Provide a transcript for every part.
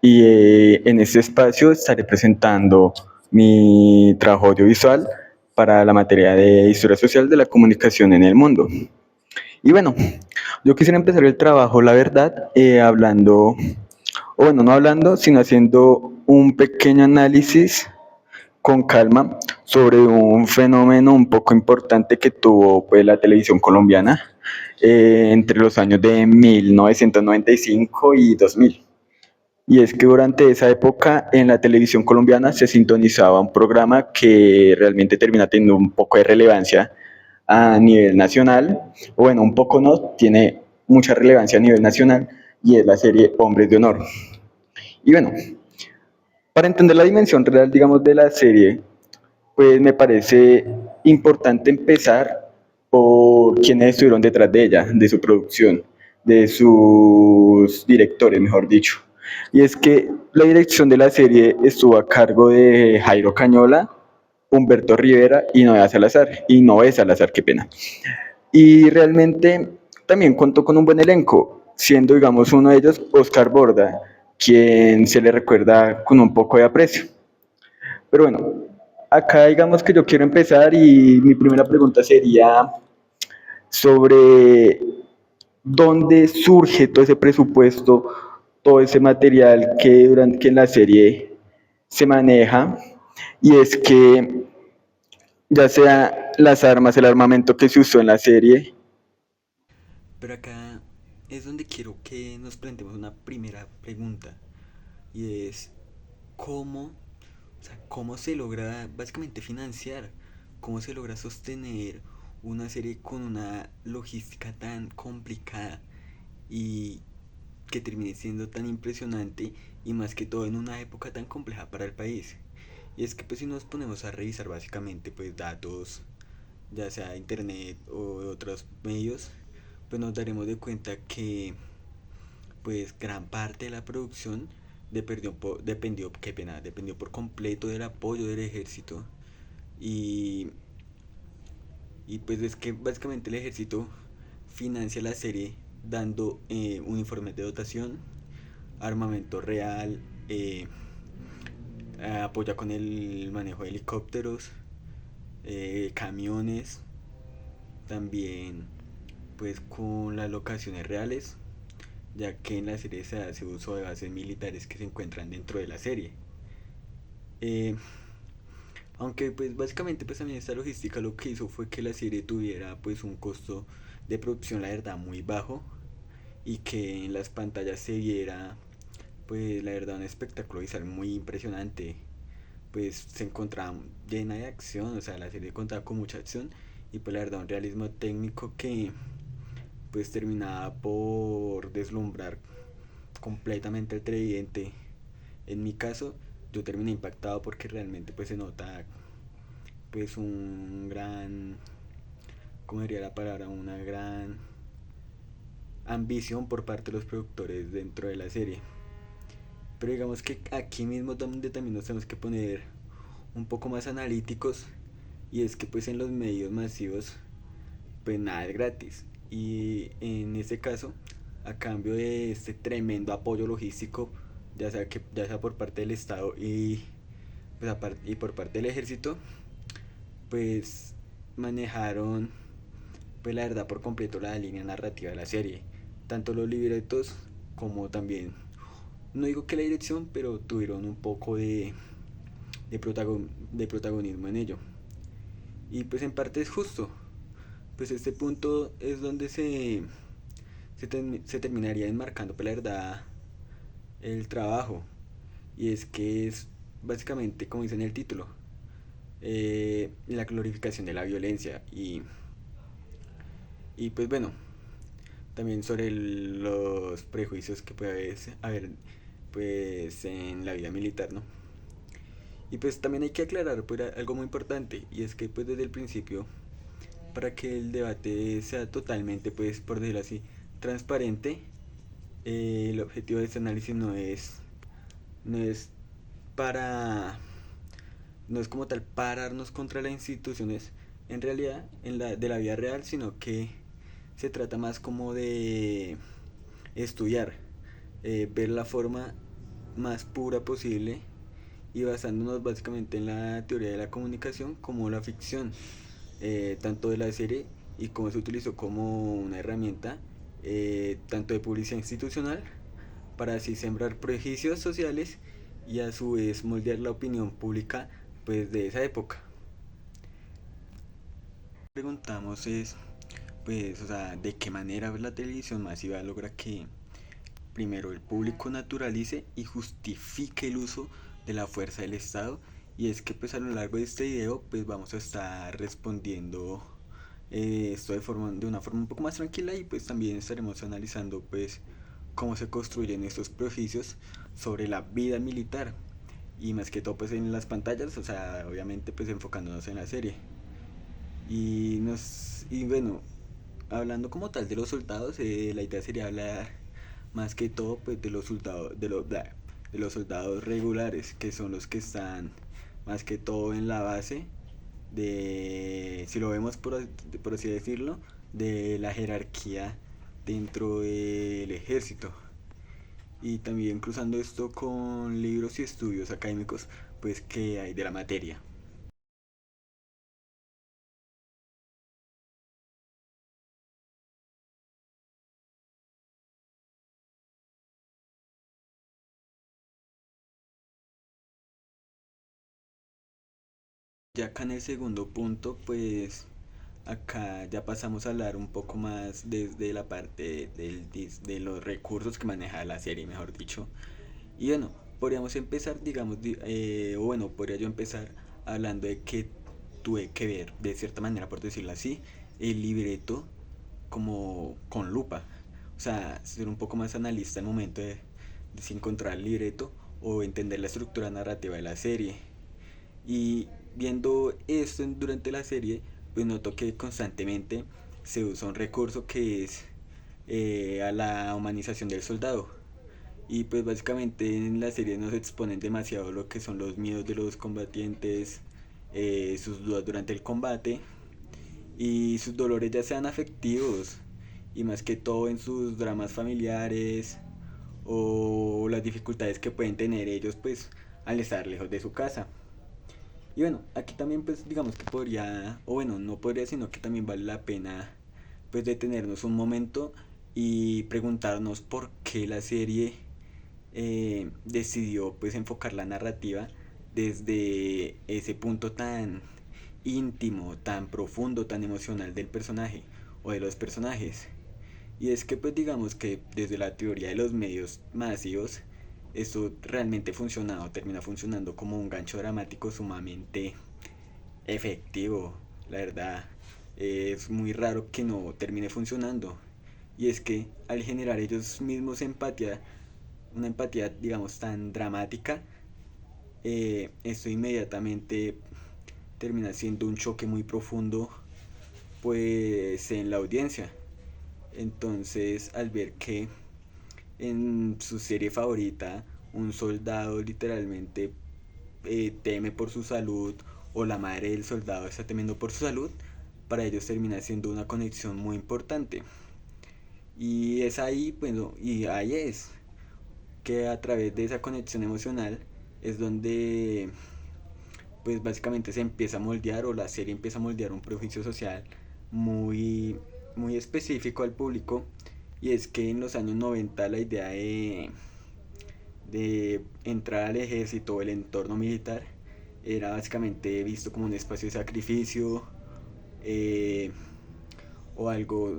y en este espacio estaré presentando mi trabajo audiovisual para la materia de Historia Social de la Comunicación en el Mundo. Y bueno, yo quisiera empezar el trabajo, la verdad, hablando, o bueno, no hablando, sino haciendo un pequeño análisis con calma sobre un fenómeno un poco importante que tuvo pues, la televisión colombiana entre los años de 1995 y 2000. Y es que durante esa época en la televisión colombiana se sintonizaba un programa que realmente termina teniendo un poco de relevancia a nivel nacional, o bueno, un poco no, tiene mucha relevancia a nivel nacional, y es la serie Hombres de Honor. Y bueno, para entender la dimensión real, digamos, de la serie, pues me parece importante empezar por quienes estuvieron detrás de ella, de su producción, de sus directores, mejor dicho. Y es que la dirección de la serie estuvo a cargo de Jairo Cañola, Humberto Rivera y Noé Salazar, qué pena. Y realmente también contó con un buen elenco, siendo, digamos, uno de ellos Oscar Borda, quien se le recuerda con un poco de aprecio. Pero bueno, acá digamos que yo quiero empezar y mi primera pregunta sería sobre dónde surge todo ese presupuesto, todo ese material que en la serie se maneja. Y es que ya sea las armas, el armamento que se usó en la serie. Pero acá es donde quiero que nos planteemos una primera pregunta y es cómo, o sea, cómo se logra básicamente financiar, cómo se logra sostener una serie con una logística tan complicada y que termine siendo tan impresionante y más que todo en una época tan compleja para el país. Y es que pues si nos ponemos a revisar básicamente pues datos, ya sea internet o otros medios, pues nos daremos de cuenta que pues gran parte de la producción dependió por completo del apoyo del ejército y, y pues es que básicamente el ejército financia la serie dando uniformes de dotación, armamento real, apoya con el manejo de helicópteros, camiones, también pues con las locaciones reales, ya que en la serie se hace uso de bases militares que se encuentran dentro de la serie. Eh, Aunque pues básicamente pues también esta logística lo que hizo fue que la serie tuviera pues un costo de producción la verdad muy bajo y que en las pantallas se viera pues la verdad un espectáculo visual muy impresionante, pues se encontraba llena de acción, o sea la serie contaba con mucha acción y pues la verdad un realismo técnico que pues terminaba por deslumbrar completamente el televidente. En mi caso yo terminé impactado porque realmente pues se nota pues un gran, ¿cómo diría la palabra? Una gran ambición por parte de los productores dentro de la serie. Pero digamos que aquí mismo donde también nos tenemos que poner un poco más analíticos y es que pues en los medios masivos pues nada es gratis y en este caso a cambio de este tremendo apoyo logístico ya sea por parte del Estado pues, y por parte del ejército pues manejaron pues la verdad por completo la línea narrativa de la serie. Tanto los libretos como también, no digo que la dirección, pero tuvieron un poco de protagonismo en ello. Y pues en parte es justo, pues este punto es donde se terminaría enmarcando pues la verdad el trabajo. Y es que es básicamente como dice en el título, la glorificación de la violencia y pues bueno, también sobre los prejuicios que puede haber pues en la vida militar, ¿no? Y pues también hay que aclarar pues, algo muy importante y es que pues desde el principio para que el debate sea totalmente pues por decirlo así transparente, el objetivo de este análisis no es para no es como tal pararnos contra las instituciones en realidad de la vida real, sino que se trata más como de estudiar, ver la forma más pura posible y basándonos básicamente en la teoría de la comunicación como la ficción, tanto de la serie y cómo se utilizó como una herramienta tanto de publicidad institucional para así sembrar prejuicios sociales y a su vez moldear la opinión pública pues de esa época. Preguntamos es pues o sea de qué manera la televisión masiva logra que primero el público naturalice y justifique el uso de la fuerza del Estado. Y es que pues a lo largo de este video pues vamos a estar respondiendo esto de una forma un poco más tranquila y pues también estaremos analizando pues cómo se construyen estos prejuicios sobre la vida militar y más que todo pues en las pantallas, o sea, obviamente pues enfocándonos en la serie. Y bueno, hablando como tal de los soldados, la idea sería hablar más que todo pues de los soldados de los soldados regulares, que son los que están más que todo en la base de, si lo vemos por así decirlo, de la jerarquía dentro del ejército. Y también cruzando esto con libros y estudios académicos pues que hay de la materia. Ya acá en el segundo punto, pues acá ya pasamos a hablar un poco más desde la parte de los recursos que maneja la serie, mejor dicho. Y bueno, podríamos empezar, digamos, o bueno, podría yo empezar hablando de que tuve que ver, de cierta manera, por decirlo así, el libreto como con lupa. O sea, ser un poco más analista al momento de si encontrar el libreto o entender la estructura narrativa de la serie. Y viendo esto durante la serie, pues noto que constantemente se usa un recurso que es a la humanización del soldado. Y pues básicamente en la serie nos exponen demasiado lo que son los miedos de los combatientes, sus dudas durante el combate y sus dolores ya sean afectivos y más que todo en sus dramas familiares o las dificultades que pueden tener ellos pues al estar lejos de su casa. Y bueno, aquí también pues digamos que podría, o bueno, no podría, sino que también vale la pena pues detenernos un momento y preguntarnos por qué la serie decidió pues enfocar la narrativa desde ese punto tan íntimo, tan profundo, tan emocional del personaje o de los personajes. Y es que pues digamos que desde la teoría de los medios masivos, esto realmente funcionado, termina funcionando como un gancho dramático sumamente efectivo. La verdad, es muy raro que no termine funcionando. Y es que al generar ellos mismos empatía, una empatía digamos tan dramática, esto inmediatamente termina siendo un choque muy profundo pues en la audiencia. Entonces al ver que en su serie favorita un soldado literalmente teme por su salud o la madre del soldado está temiendo por su salud, para ellos termina siendo una conexión muy importante. Y es ahí, bueno, y ahí es que a través de esa conexión emocional es donde pues básicamente se empieza a moldear o la serie empieza a moldear un prejuicio social muy, muy específico al público. Y es que en los años 90 la idea de entrar al ejército o el entorno militar era básicamente visto como un espacio de sacrificio eh, o algo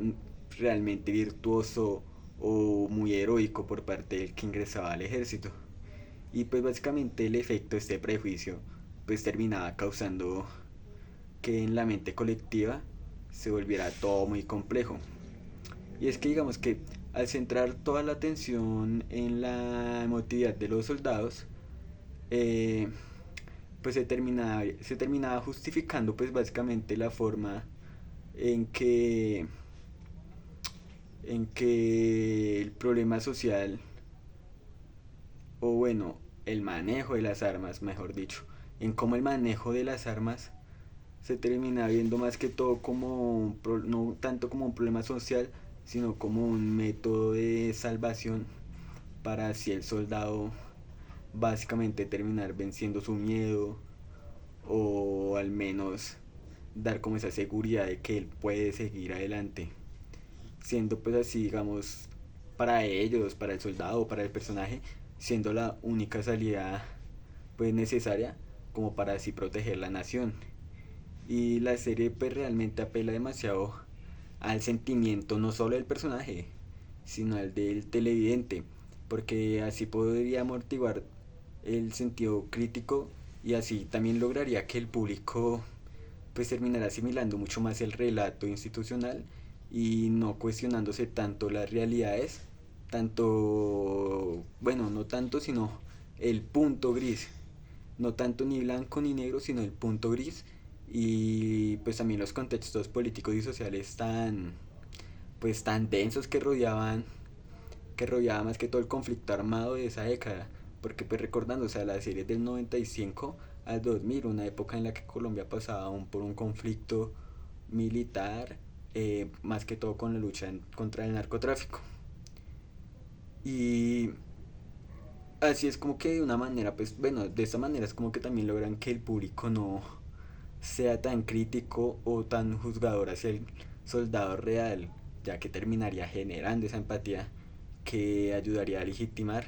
realmente virtuoso o muy heroico por parte del que ingresaba al ejército. Y pues básicamente el efecto de este prejuicio pues terminaba causando que en la mente colectiva se volviera todo muy complejo. Y es que digamos que al centrar toda la atención en la emotividad de los soldados, eh, pues se terminaba justificando pues básicamente la forma en que, en que el problema social, o bueno, el manejo de las armas, mejor dicho, en cómo el manejo de las armas se termina viendo más que todo como no tanto como un problema social, sino como un método de salvación para así el soldado básicamente terminar venciendo su miedo o al menos dar como esa seguridad de que él puede seguir adelante, siendo pues así, digamos, para ellos, para el soldado, para el personaje, siendo la única salida pues necesaria como para así proteger la nación. Y la serie pues realmente apela demasiado al sentimiento no solo del personaje, sino al del televidente, porque así podría amortiguar el sentido crítico y así también lograría que el público pues terminará asimilando mucho más el relato institucional y no cuestionándose tanto las realidades, tanto, bueno, no tanto, sino el punto gris, no tanto ni blanco ni negro, sino el punto gris y pues también los contextos políticos y sociales tan pues tan densos que rodeaba más que todo el conflicto armado de esa década, porque pues recordando, o sea, la serie del 95 al 2000, una época en la que Colombia pasaba aún por un conflicto militar, más que todo con la lucha contra el narcotráfico. Y así es como que de una manera, pues bueno, de esta manera es como que también logran que el público no sea tan crítico o tan juzgador hacia el soldado real, ya que terminaría generando esa empatía que ayudaría a legitimar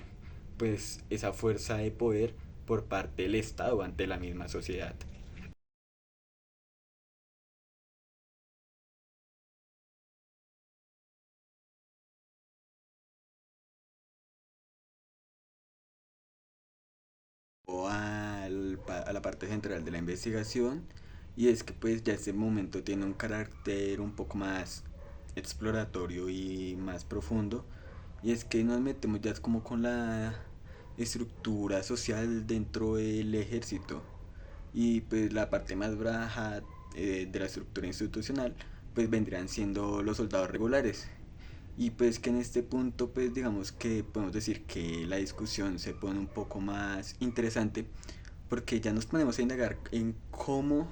pues esa fuerza de poder por parte del Estado ante la misma sociedad. O a la parte central de la investigación, y es que pues ya este momento tiene un carácter un poco más exploratorio y más profundo, y es que nos metemos ya como con la estructura social dentro del ejército, y pues la parte más baja de la estructura institucional pues vendrían siendo los soldados regulares. Y pues que en este punto pues digamos que podemos decir que la discusión se pone un poco más interesante, porque ya nos ponemos a indagar en cómo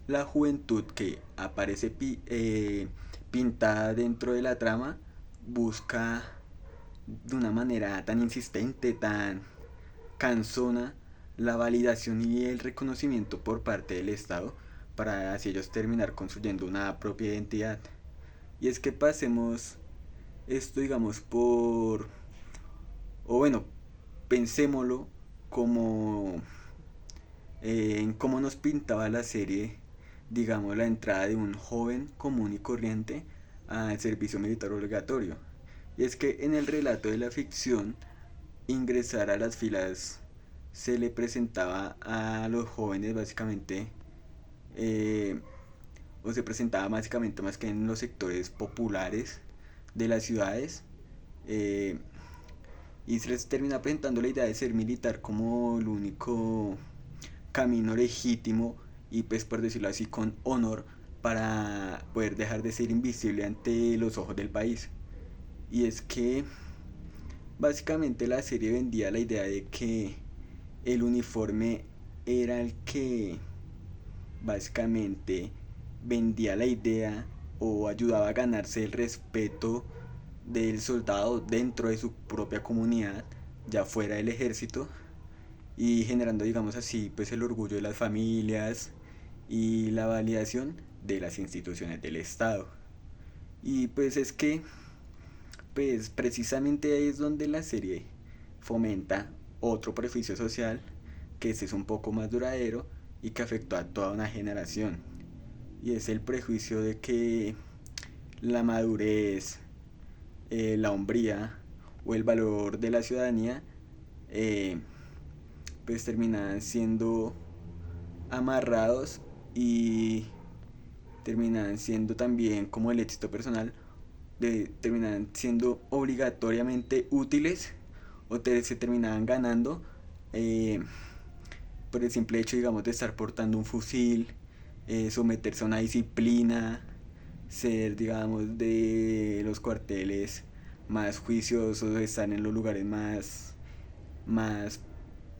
la juventud que aparece pintada dentro de la trama busca de una manera tan insistente, tan cansona, la validación y el reconocimiento por parte del Estado para así ellos terminar construyendo una propia identidad. Y es que pasemos esto, digamos, o bueno, pensémoslo como en cómo nos pintaba la serie, digamos, la entrada de un joven común y corriente al servicio militar obligatorio. Y es que en el relato de la ficción, ingresar a las filas se le presentaba a los jóvenes básicamente, eh, o se presentaba básicamente más que en los sectores populares de las ciudades, eh, y se les termina presentando la idea de ser militar como el único camino legítimo y pues por decirlo así con honor para poder dejar de ser invisible ante los ojos del país. Y es que básicamente la serie vendía la idea de que el uniforme era el que básicamente vendía la idea o ayudaba a ganarse el respeto del soldado dentro de su propia comunidad, ya fuera del ejército, y generando, digamos así, pues el orgullo de las familias y la validación de las instituciones del Estado. Y pues es que, pues precisamente ahí es donde la serie fomenta otro prejuicio social, que este es un poco más duradero y que afectó a toda una generación. Y es el prejuicio de que la madurez, la hombría o el valor de la ciudadanía eh, pues terminan siendo amarrados y terminan siendo también como el éxito personal, terminan siendo obligatoriamente útiles o se terminaban ganando eh, por el simple hecho, digamos, de estar portando un fusil, someterse a una disciplina, ser, digamos, de los cuarteles más juiciosos, estar en los lugares más,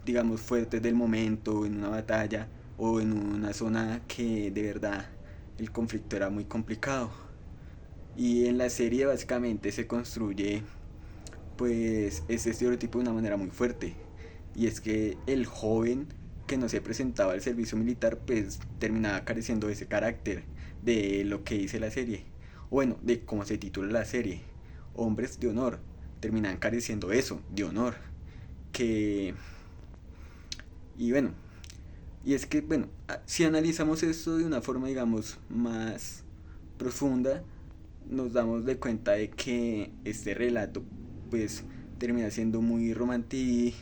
digamos, fuertes del momento, en una batalla o en una zona que de verdad el conflicto era muy complicado. Y en la serie básicamente se construye pues este estereotipo de una manera muy fuerte, Y es que el joven que no se presentaba al servicio militar pues terminaba careciendo de ese carácter, de lo que dice la serie, o bueno, de cómo se titula la serie, hombres de honor, terminaban careciendo eso, de honor, que... Y bueno, y es que, bueno, si analizamos esto de una forma, digamos, más profunda, nos damos de cuenta de que este relato, pues, termina siendo muy romantizado,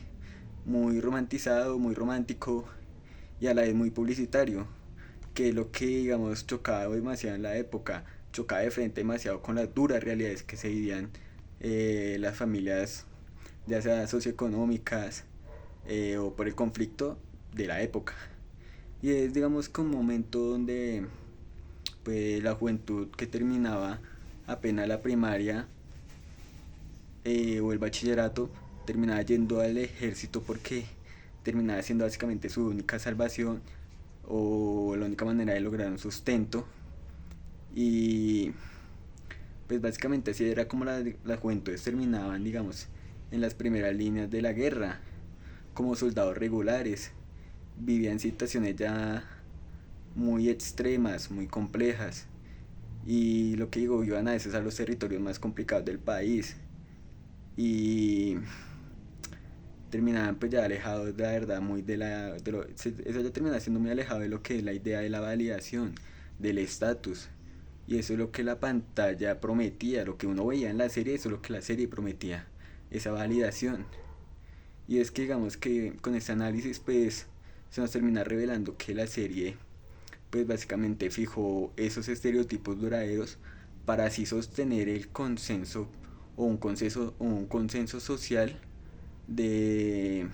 muy romántico y a la vez muy publicitario, que es lo que, digamos, chocaba demasiado en la época, chocaba de frente demasiado con las duras realidades que se vivían las familias, ya sea socioeconómicas o por el conflicto de la época. Y es, digamos, que un momento donde pues la juventud que terminaba apenas la primaria o el bachillerato terminaba yendo al ejército porque terminaba siendo básicamente su única salvación o la única manera de lograr un sustento. Y pues básicamente así era como las juventudes terminaban, digamos, en las primeras líneas de la guerra, como soldados regulares. Vivían situaciones ya muy extremas, muy complejas. Y lo que digo, iban a veces a los territorios más complicados del país. Y terminaban pues ya alejados de la verdad, muy de la... eso ya terminaba siendo muy alejado de lo que es la idea de la validación, del estatus. Y eso es lo que la pantalla prometía, lo que uno veía en la serie, eso es lo que la serie prometía, esa validación. Y es que digamos que con este análisis pues se nos termina revelando que la serie pues básicamente fijó esos estereotipos duraderos para así sostener el consenso o un consenso social de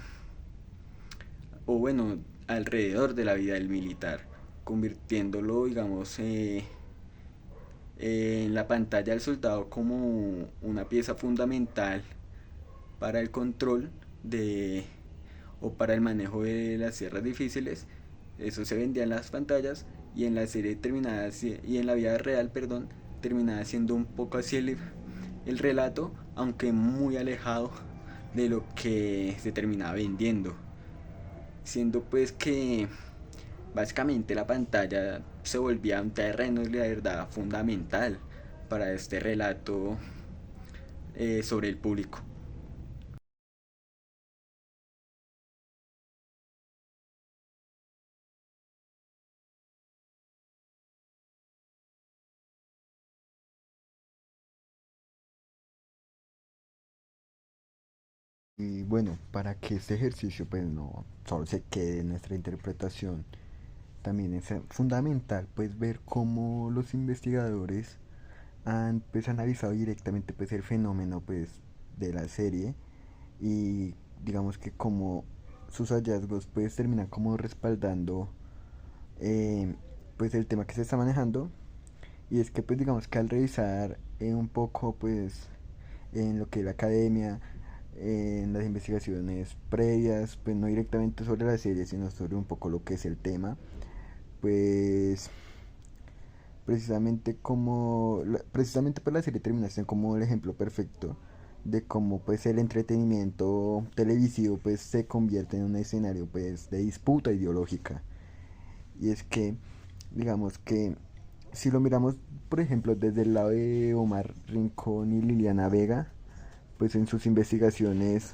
o bueno alrededor de la vida del militar, convirtiéndolo digamos en la pantalla del soldado como una pieza fundamental para el control de o para el manejo de las tierras difíciles. Eso se vendía en las pantallas y en la serie terminaba y en la vida real, perdón, terminaba siendo un poco así el relato, aunque muy alejado de lo que se terminaba vendiendo. Siendo pues que básicamente la pantalla se volvía un terreno de la verdad fundamental para este relato sobre el público. Y bueno, para que este ejercicio pues no solo se quede en nuestra interpretación, también es fundamental pues ver cómo los investigadores han pues analizado directamente pues el fenómeno pues de la serie y digamos que como sus hallazgos pues terminan como respaldando eh, pues el tema que se está manejando. Y es que pues digamos que al revisar un poco pues en lo que es la academia, en las investigaciones previas, pues no directamente sobre la serie, sino sobre un poco lo que es el tema, pues precisamente pues la serie termina siendo como el ejemplo perfecto de cómo pues el entretenimiento televisivo pues se convierte en un escenario pues de disputa ideológica. Y es que digamos que si lo miramos por ejemplo desde el lado de Omar Rincón y Liliana Vega, pues en sus investigaciones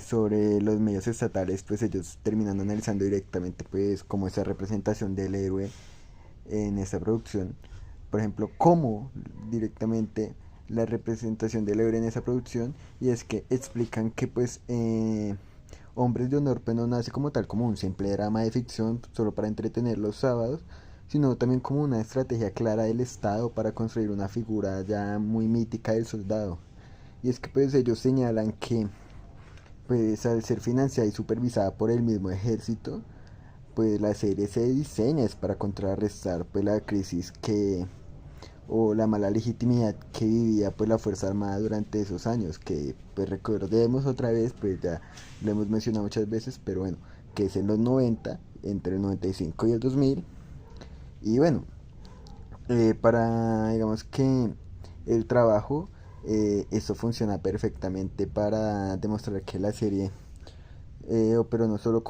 sobre los medios estatales, pues ellos terminan analizando directamente pues como esa representación del héroe en esta producción. Por ejemplo, cómo directamente la representación del héroe en esa producción, y es que explican que pues Hombres de Honor pues no nace como tal como un simple drama de ficción solo para entretener los sábados, sino también como una estrategia clara del Estado para construir una figura ya muy mítica del soldado. Y es que pues ellos señalan que pues al ser financiada y supervisada por el mismo ejército, pues la serie se diseña es para contrarrestar pues la crisis que o la mala legitimidad que vivía pues la Fuerza Armada durante esos años, que pues recordemos otra vez, pues ya lo hemos mencionado muchas veces, pero bueno, que es en los 90 entre el 95 y el 2000. Y bueno, para digamos que el trabajo Esto funciona perfectamente para demostrar que la serie operó no solo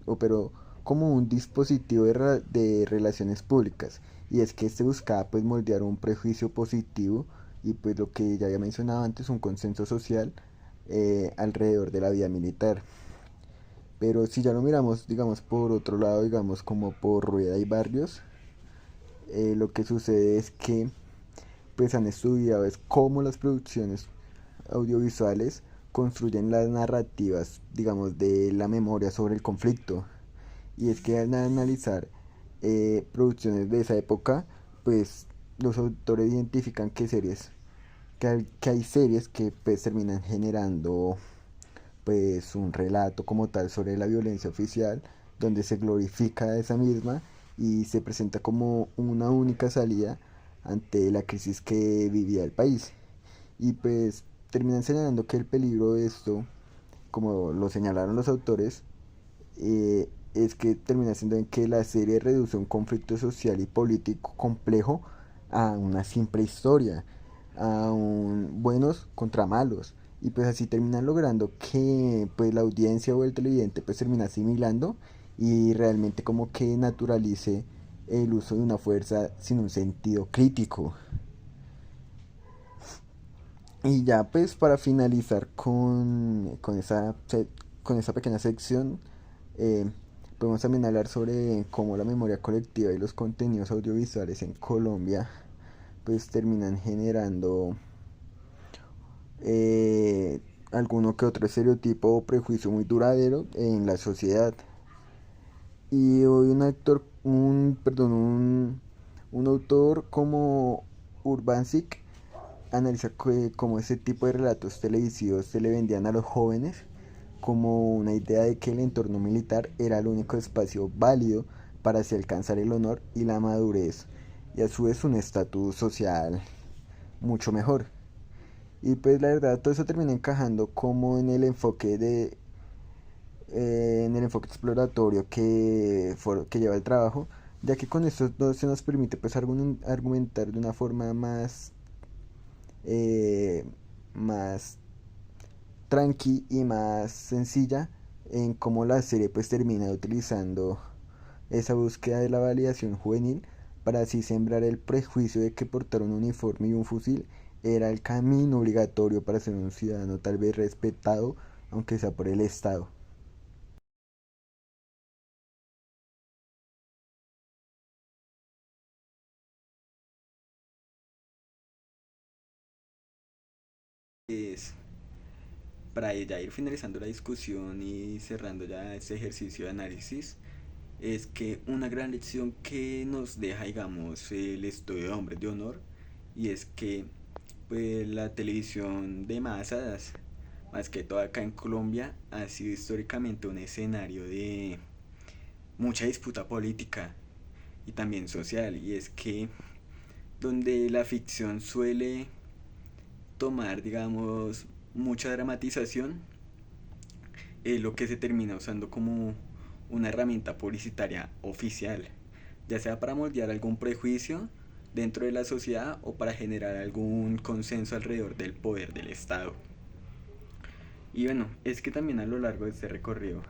operó como un dispositivo de relaciones públicas, y es que este buscaba pues moldear un prejuicio positivo y pues lo que ya había mencionado antes, un consenso social alrededor de la vida militar. Pero si ya lo miramos, digamos, por otro lado, digamos, como por Rueda y Barrios, lo que sucede es que pues han estudiado es cómo las producciones audiovisuales construyen las narrativas, digamos, de la memoria sobre el conflicto. Y es que al analizar producciones de esa época, pues los autores identifican que hay series que pues terminan generando pues un relato como tal sobre la violencia oficial, donde se glorifica esa misma y se presenta como una única salida ante la crisis que vivía el país. Y pues terminan señalando que el peligro de esto, como lo señalaron los autores, es que termina siendo en que la serie reduce un conflicto social y político complejo a una simple historia, a un buenos contra malos, y pues así terminan logrando que pues la audiencia o el televidente pues termina asimilando y realmente como que naturalice el uso de una fuerza sin un sentido crítico. Y ya pues para finalizar con esa pequeña sección, eh, podemos también hablar sobre cómo la memoria colectiva y los contenidos audiovisuales en Colombia pues terminan generando eh, alguno que otro estereotipo o prejuicio muy duradero en la sociedad. Y hoy un autor como Urbancic analiza cómo ese tipo de relatos televisivos se le vendían a los jóvenes como una idea de que el entorno militar era el único espacio válido para así alcanzar el honor y la madurez, y a su vez un estatus social mucho mejor. Y pues la verdad todo eso termina encajando como en el enfoque exploratorio que lleva el trabajo, ya que con esto no se nos permite pues argumentar de una forma eh, más tranqui y más sencilla en cómo la serie pues termina utilizando esa búsqueda de la validación juvenil para así sembrar el prejuicio de que portar un uniforme y un fusil era el camino obligatorio para ser un ciudadano tal vez respetado, aunque sea por el Estado. Es para ya ir finalizando la discusión y cerrando ya este ejercicio de análisis, es que una gran lección que nos deja, digamos, el estudio de Hombres de Honor, y es que pues la televisión de masas, más que todo acá en Colombia, ha sido históricamente un escenario de mucha disputa política y también social, y es que donde la ficción suele tomar, digamos, mucha dramatización, es lo que se termina usando como una herramienta publicitaria oficial, ya sea para moldear algún prejuicio dentro de la sociedad o para generar algún consenso alrededor del poder del Estado. Y bueno, es que también a lo largo de este recorrido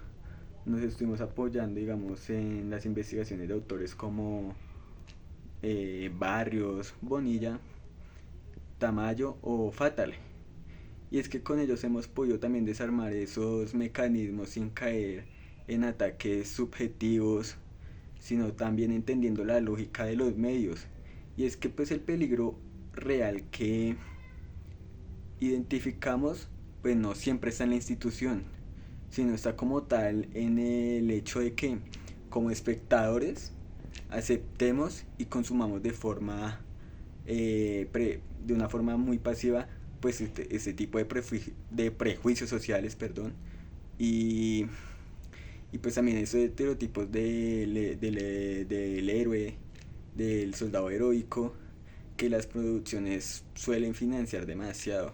nos estuvimos apoyando, digamos, en las investigaciones de autores como Barrios, Bonilla, Tamayo o Fatal. Y es que con ellos hemos podido también desarmar esos mecanismos sin caer en ataques subjetivos, sino también entendiendo la lógica de los medios. Y es que pues el peligro real que identificamos pues no siempre está en la institución, sino está como tal en el hecho de que como espectadores aceptemos y consumamos de una forma muy pasiva pues este tipo de prejuicios sociales, perdón, y, y pues también esos estereotipos del héroe, del soldado heroico, que las producciones suelen financiar demasiado.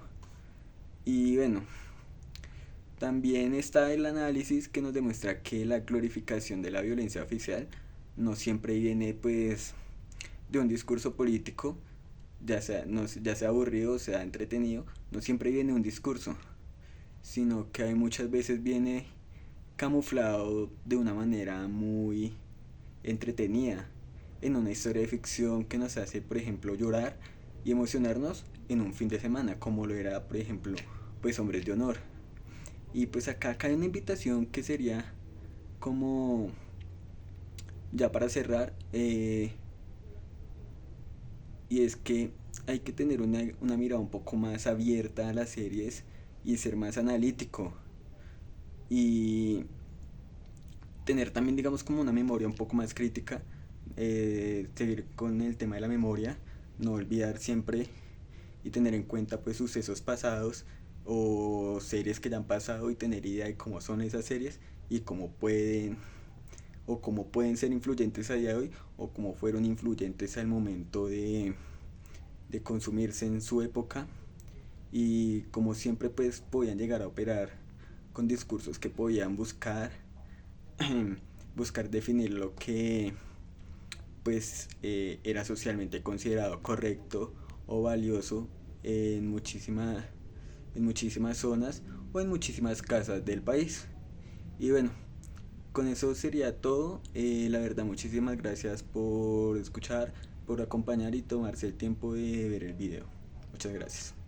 Y bueno, también está el análisis que nos demuestra que la glorificación de la violencia oficial no siempre viene pues de un discurso político, ya sea aburrido o sea entretenido, no siempre viene un discurso, sino que hay muchas veces viene camuflado de una manera muy entretenida en una historia de ficción que nos hace, por ejemplo, llorar y emocionarnos en un fin de semana, como lo era, por ejemplo, pues Hombres de Honor. Y pues acá cae una invitación que sería como, ya para cerrar, y es que hay que tener una mirada un poco más abierta a las series y ser más analítico y tener también, digamos, como una memoria un poco más crítica, seguir con el tema de la memoria, no olvidar siempre y tener en cuenta pues sucesos pasados o series que ya han pasado y tener idea de cómo son esas series y cómo pueden ser influyentes a día de hoy o cómo fueron influyentes al momento de consumirse en su época y como siempre pues podían llegar a operar con discursos que podían buscar definir lo que pues era socialmente considerado correcto o valioso en en muchísimas zonas o en muchísimas casas del país. Y bueno, con eso sería todo. La verdad, muchísimas gracias por escuchar, por acompañar y tomarse el tiempo de ver el video. Muchas gracias.